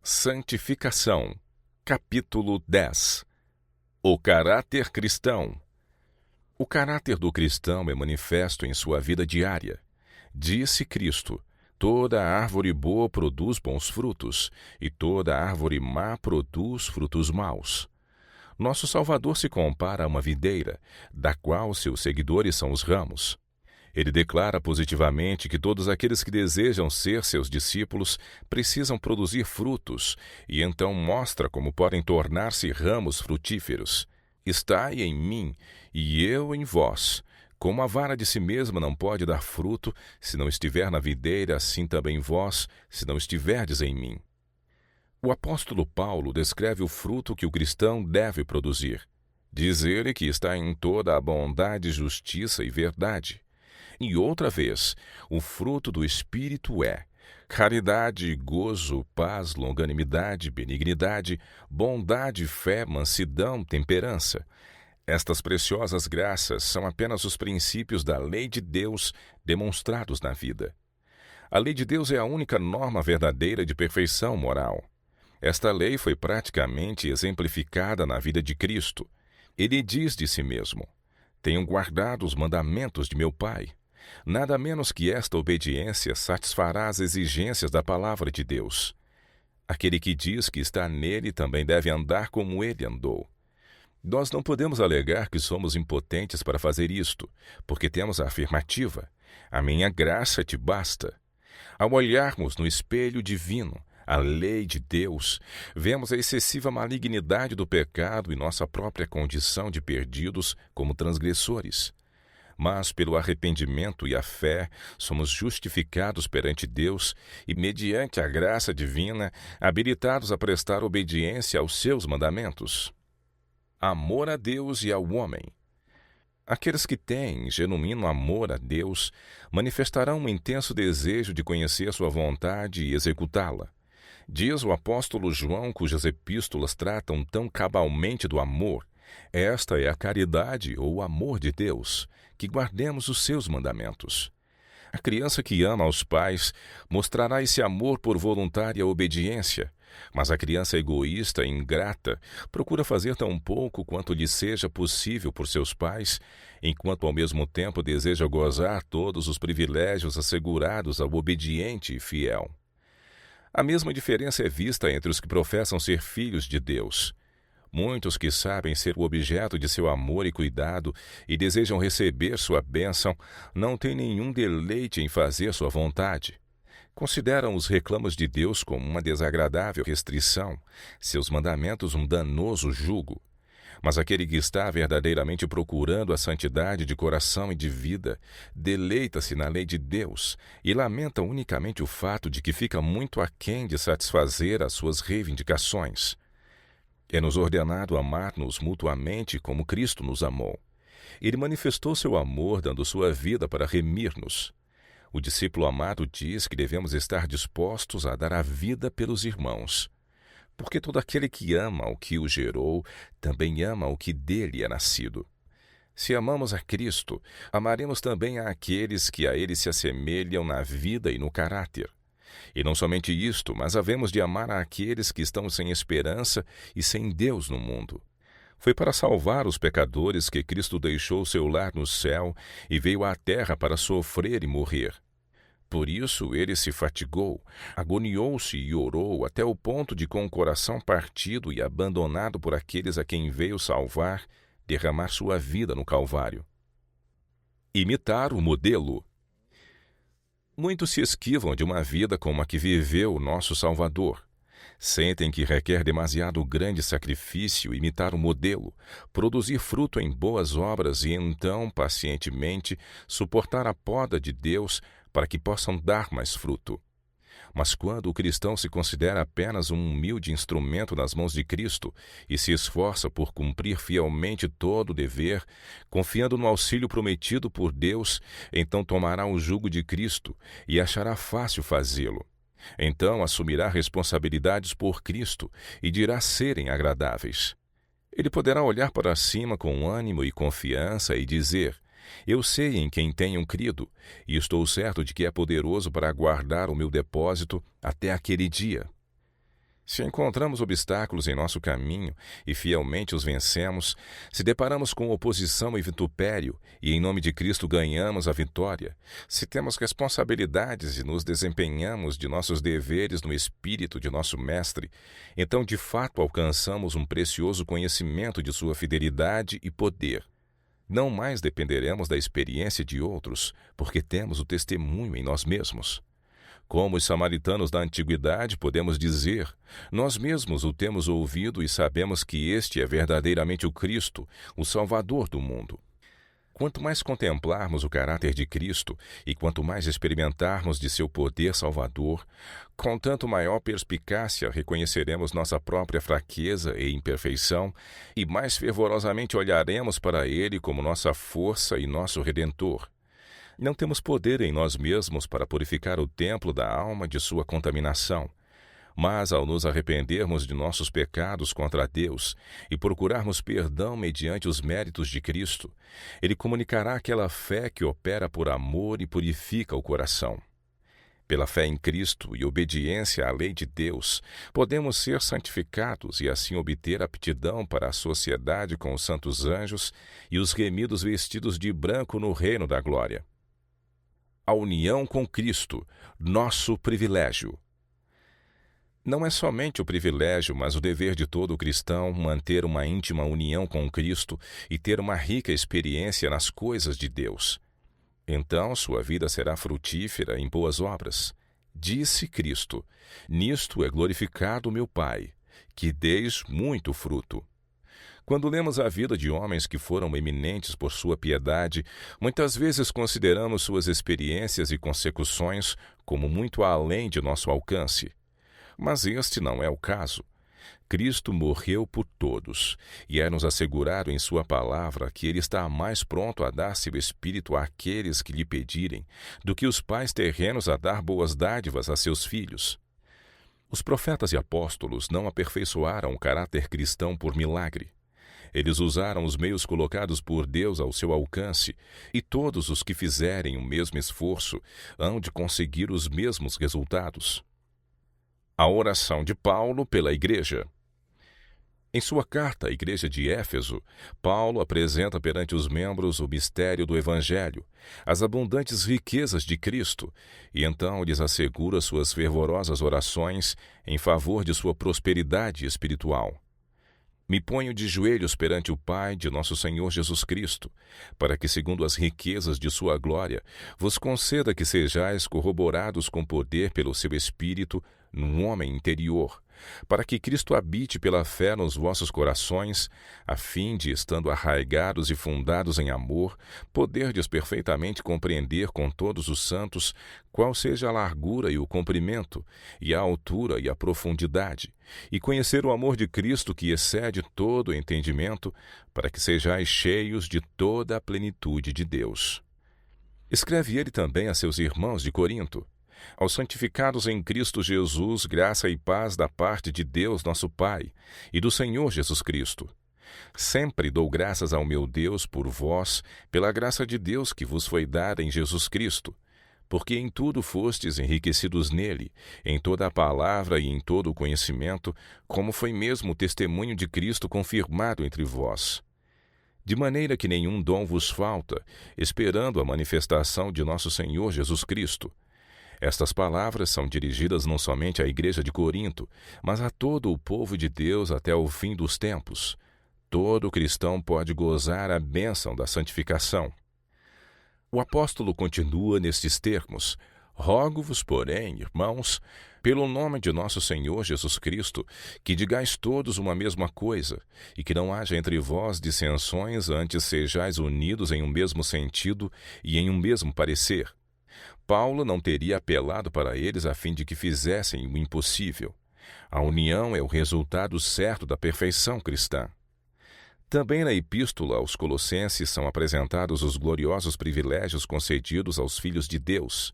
Santificação, capítulo 10. O caráter cristão. O caráter do cristão é manifesto em sua vida diária. Disse Cristo: toda árvore boa produz bons frutos, e toda árvore má produz frutos maus. Nosso Salvador se compara a uma videira, da qual seus seguidores são os ramos. Ele declara positivamente que todos aqueles que desejam ser seus discípulos precisam produzir frutos, e então mostra como podem tornar-se ramos frutíferos. Estai em mim, e eu em vós. Como a vara de si mesma não pode dar fruto, se não estiver na videira, assim também vós, se não estiverdes em mim. O apóstolo Paulo descreve o fruto que o cristão deve produzir. Diz ele que está em toda a bondade, justiça e verdade. E outra vez, o fruto do Espírito é caridade, gozo, paz, longanimidade, benignidade, bondade, fé, mansidão, temperança. Estas preciosas graças são apenas os princípios da lei de Deus demonstrados na vida. A lei de Deus é a única norma verdadeira de perfeição moral. Esta lei foi praticamente exemplificada na vida de Cristo. Ele diz de si mesmo: tenho guardado os mandamentos de meu Pai. Nada menos que esta obediência satisfará as exigências da palavra de Deus. Aquele que diz que está nele também deve andar como ele andou. Nós não podemos alegar que somos impotentes para fazer isto, porque temos a afirmativa: a minha graça te basta. Ao olharmos no espelho divino, a lei de Deus, vemos a excessiva malignidade do pecado e nossa própria condição de perdidos como transgressores. Mas pelo arrependimento e a fé somos justificados perante Deus e, mediante a graça divina, habilitados a prestar obediência aos seus mandamentos. Amor a Deus e ao homem. Aqueles que têm genuíno amor a Deus manifestarão um intenso desejo de conhecer sua vontade e executá-la. Diz o apóstolo João, cujas epístolas tratam tão cabalmente do amor: esta é a caridade ou o amor de Deus, que guardemos os seus mandamentos. A criança que ama aos pais mostrará esse amor por voluntária obediência, mas a criança egoísta e ingrata procura fazer tão pouco quanto lhe seja possível por seus pais, enquanto ao mesmo tempo deseja gozar todos os privilégios assegurados ao obediente e fiel. A mesma diferença é vista entre os que professam ser filhos de Deus. Muitos que sabem ser o objeto de seu amor e cuidado e desejam receber sua bênção não têm nenhum deleite em fazer sua vontade. Consideram os reclamos de Deus como uma desagradável restrição, seus mandamentos um danoso jugo. Mas aquele que está verdadeiramente procurando a santidade de coração e de vida, deleita-se na lei de Deus e lamenta unicamente o fato de que fica muito aquém de satisfazer as suas reivindicações. É-nos ordenado amar-nos mutuamente como Cristo nos amou. Ele manifestou seu amor dando sua vida para remir-nos. O discípulo amado diz que devemos estar dispostos a dar a vida pelos irmãos. Porque todo aquele que ama o que o gerou, também ama o que dele é nascido. Se amamos a Cristo, amaremos também àqueles que a ele se assemelham na vida e no caráter. E não somente isto, mas havemos de amar àqueles que estão sem esperança e sem Deus no mundo. Foi para salvar os pecadores que Cristo deixou seu lar no céu e veio à terra para sofrer e morrer. Por isso ele se fatigou, agoniou-se e orou até o ponto de, com o coração partido e abandonado por aqueles a quem veio salvar, derramar sua vida no Calvário. Imitar o modelo. Muitos se esquivam de uma vida como a que viveu o nosso Salvador. Sentem que requer demasiado grande sacrifício imitar o modelo, produzir fruto em boas obras e então, pacientemente, suportar a poda de Deus para que possam dar mais fruto. Mas quando o cristão se considera apenas um humilde instrumento nas mãos de Cristo e se esforça por cumprir fielmente todo o dever, confiando no auxílio prometido por Deus, então tomará o jugo de Cristo e achará fácil fazê-lo. Então assumirá responsabilidades por Cristo e dirá serem agradáveis. Ele poderá olhar para cima com ânimo e confiança e dizer: eu sei em quem tenho crido, e estou certo de que é poderoso para guardar o meu depósito até aquele dia. Se encontramos obstáculos em nosso caminho e fielmente os vencemos, se deparamos com oposição e vitupério e em nome de Cristo ganhamos a vitória, se temos responsabilidades e nos desempenhamos de nossos deveres no espírito de nosso Mestre, então de fato alcançamos um precioso conhecimento de sua fidelidade e poder. Não mais dependeremos da experiência de outros, porque temos o testemunho em nós mesmos. Como os samaritanos da antiguidade, podemos dizer, nós mesmos o temos ouvido e sabemos que este é verdadeiramente o Cristo, o Salvador do mundo. Quanto mais contemplarmos o caráter de Cristo e quanto mais experimentarmos de seu poder salvador, com tanto maior perspicácia reconheceremos nossa própria fraqueza e imperfeição e mais fervorosamente olharemos para Ele como nossa força e nosso Redentor. Não temos poder em nós mesmos para purificar o templo da alma de sua contaminação. Mas, ao nos arrependermos de nossos pecados contra Deus e procurarmos perdão mediante os méritos de Cristo, Ele comunicará aquela fé que opera por amor e purifica o coração. Pela fé em Cristo e obediência à lei de Deus, podemos ser santificados e assim obter aptidão para a sociedade com os santos anjos e os remidos vestidos de branco no reino da glória. A união com Cristo, nosso privilégio. Não é somente o privilégio, mas o dever de todo cristão manter uma íntima união com Cristo e ter uma rica experiência nas coisas de Deus. Então sua vida será frutífera em boas obras. Disse Cristo: nisto é glorificado meu Pai, que deis muito fruto. Quando lemos a vida de homens que foram eminentes por sua piedade, muitas vezes consideramos suas experiências e consecuções como muito além de nosso alcance. Mas este não é o caso. Cristo morreu por todos, e é-nos assegurado em sua palavra que Ele está mais pronto a dar seu Espírito àqueles que lhe pedirem, do que os pais terrenos a dar boas dádivas a seus filhos. Os profetas e apóstolos não aperfeiçoaram o caráter cristão por milagre. Eles usaram os meios colocados por Deus ao seu alcance, e todos os que fizerem o mesmo esforço hão de conseguir os mesmos resultados. A oração de Paulo pela Igreja. Em sua carta à Igreja de Éfeso, Paulo apresenta perante os membros o mistério do Evangelho, as abundantes riquezas de Cristo, e então lhes assegura suas fervorosas orações em favor de sua prosperidade espiritual. Me ponho de joelhos perante o Pai de nosso Senhor Jesus Cristo, para que, segundo as riquezas de sua glória, vos conceda que sejais corroborados com poder pelo seu Espírito num homem interior, para que Cristo habite pela fé nos vossos corações, a fim de, estando arraigados e fundados em amor, poderdes perfeitamente compreender com todos os santos qual seja a largura e o comprimento, e a altura e a profundidade, e conhecer o amor de Cristo que excede todo o entendimento, para que sejais cheios de toda a plenitude de Deus. Escreve ele também a seus irmãos de Corinto: aos santificados em Cristo Jesus, graça e paz da parte de Deus nosso Pai e do Senhor Jesus Cristo. Sempre dou graças ao meu Deus por vós, pela graça de Deus que vos foi dada em Jesus Cristo, porque em tudo fostes enriquecidos nele, em toda a palavra e em todo o conhecimento, como foi mesmo o testemunho de Cristo confirmado entre vós. De maneira que nenhum dom vos falta, esperando a manifestação de nosso Senhor Jesus Cristo. Estas palavras são dirigidas não somente à igreja de Corinto, mas a todo o povo de Deus até o fim dos tempos. Todo cristão pode gozar a bênção da santificação. O apóstolo continua nestes termos: rogo-vos, porém, irmãos, pelo nome de nosso Senhor Jesus Cristo, que digais todos uma mesma coisa, e que não haja entre vós dissensões, antes sejais unidos em um mesmo sentido e em um mesmo parecer. Paulo não teria apelado para eles a fim de que fizessem o impossível. A união é o resultado certo da perfeição cristã. Também na Epístola aos Colossenses são apresentados os gloriosos privilégios concedidos aos filhos de Deus.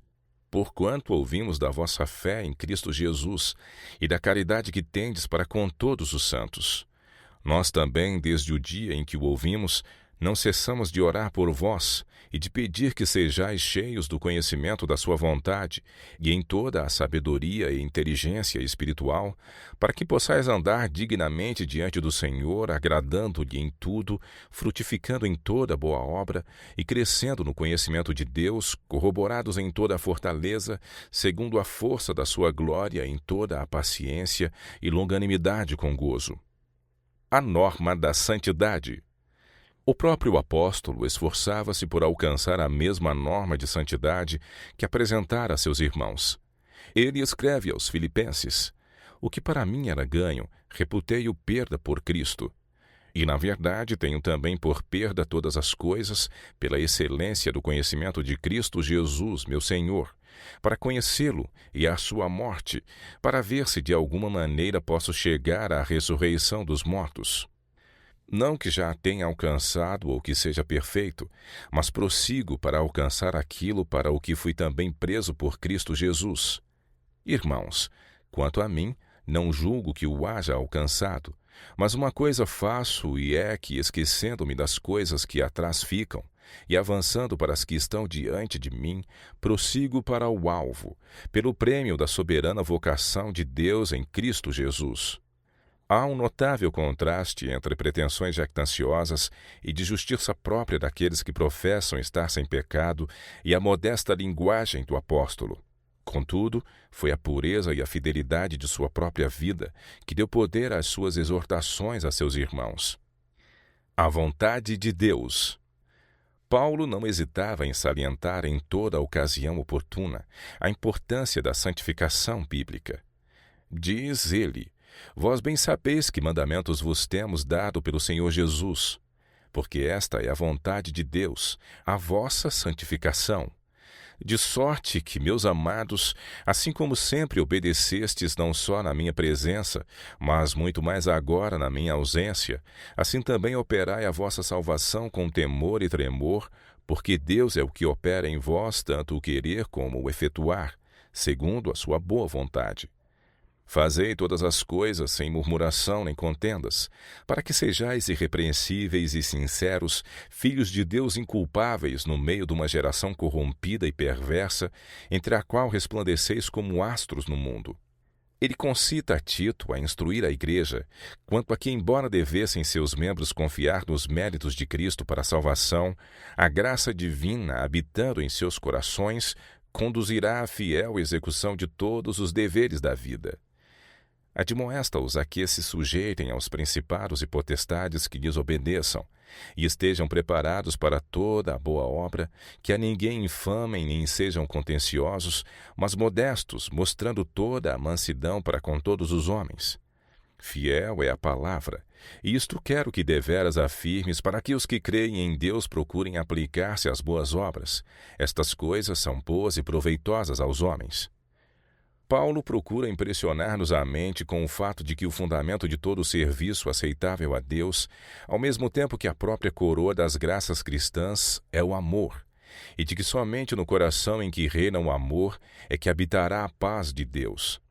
Porquanto ouvimos da vossa fé em Cristo Jesus e da caridade que tendes para com todos os santos. Nós também, desde o dia em que o ouvimos, Não cessamos de orar por vós e de pedir que sejais cheios do conhecimento da sua vontade e em toda a sabedoria e inteligência espiritual, para que possais andar dignamente diante do Senhor, agradando-lhe em tudo, frutificando em toda boa obra e crescendo no conhecimento de Deus, corroborados em toda a fortaleza, segundo a força da sua glória, em toda a paciência e longanimidade com gozo. A norma da santidade. O próprio apóstolo esforçava-se por alcançar a mesma norma de santidade que apresentara a seus irmãos. Ele escreve aos Filipenses: "O que para mim era ganho, reputei-o perda por Cristo. E, na verdade, tenho também por perda todas as coisas, pela excelência do conhecimento de Cristo Jesus, meu Senhor, para conhecê-lo e a sua morte, para ver se de alguma maneira posso chegar à ressurreição dos mortos. Não que já tenha alcançado ou que seja perfeito, mas prossigo para alcançar aquilo para o que fui também preso por Cristo Jesus. Irmãos, quanto a mim, não julgo que o haja alcançado, mas uma coisa faço, e é que, esquecendo-me das coisas que atrás ficam, e avançando para as que estão diante de mim, prossigo para o alvo, pelo prêmio da soberana vocação de Deus em Cristo Jesus." Há um notável contraste entre pretensões jactanciosas e de justiça própria daqueles que professam estar sem pecado e a modesta linguagem do apóstolo. Contudo, foi a pureza e a fidelidade de sua própria vida que deu poder às suas exortações a seus irmãos. A vontade de Deus. Paulo não hesitava em salientar em toda a ocasião oportuna a importância da santificação bíblica. Diz ele: "Vós bem sabeis que mandamentos vos temos dado pelo Senhor Jesus, porque esta é a vontade de Deus, a vossa santificação. De sorte que, meus amados, assim como sempre obedecestes não só na minha presença, mas muito mais agora na minha ausência, assim também operai a vossa salvação com temor e tremor, porque Deus é o que opera em vós tanto o querer como o efetuar, segundo a sua boa vontade. Fazei todas as coisas sem murmuração nem contendas, para que sejais irrepreensíveis e sinceros, filhos de Deus inculpáveis no meio de uma geração corrompida e perversa, entre a qual resplandeceis como astros no mundo." Ele concita a Tito a instruir a igreja, quanto a que, embora devessem seus membros confiar nos méritos de Cristo para a salvação, a graça divina, habitando em seus corações, conduzirá à fiel execução de todos os deveres da vida. Admoesta-os a que se sujeitem aos principados e potestades, que lhes obedeçam, e estejam preparados para toda a boa obra, que a ninguém infamem nem sejam contenciosos, mas modestos, mostrando toda a mansidão para com todos os homens. Fiel é a palavra, e isto quero que deveras afirmes, para que os que creem em Deus procurem aplicar-se às boas obras. Estas coisas são boas e proveitosas aos homens. Paulo procura impressionar-nos a mente com o fato de que o fundamento de todo serviço aceitável a Deus, ao mesmo tempo que a própria coroa das graças cristãs, é o amor, e de que somente no coração em que reina o amor é que habitará a paz de Deus.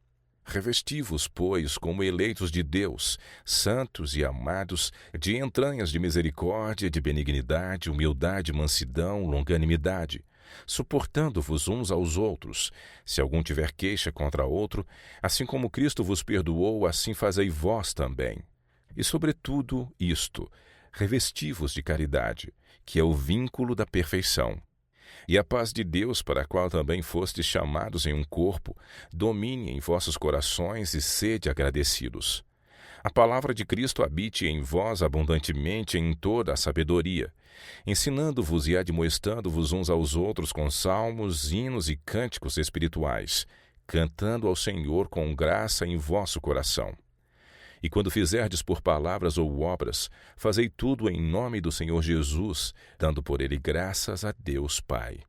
Revesti-vos, pois, como eleitos de Deus, santos e amados, de entranhas de misericórdia, de benignidade, humildade, mansidão, longanimidade, suportando-vos uns aos outros. Se algum tiver queixa contra outro, assim como Cristo vos perdoou, assim fazei vós também. E sobretudo isto, revesti-vos de caridade, que é o vínculo da perfeição. E a paz de Deus, para a qual também fostes chamados em um corpo, domine em vossos corações e sede agradecidos. A palavra de Cristo habite em vós abundantemente em toda a sabedoria, ensinando-vos e admoestando-vos uns aos outros com salmos, hinos e cânticos espirituais, cantando ao Senhor com graça em vosso coração. E quando fizerdes por palavras ou obras, fazei tudo em nome do Senhor Jesus, dando por ele graças a Deus Pai.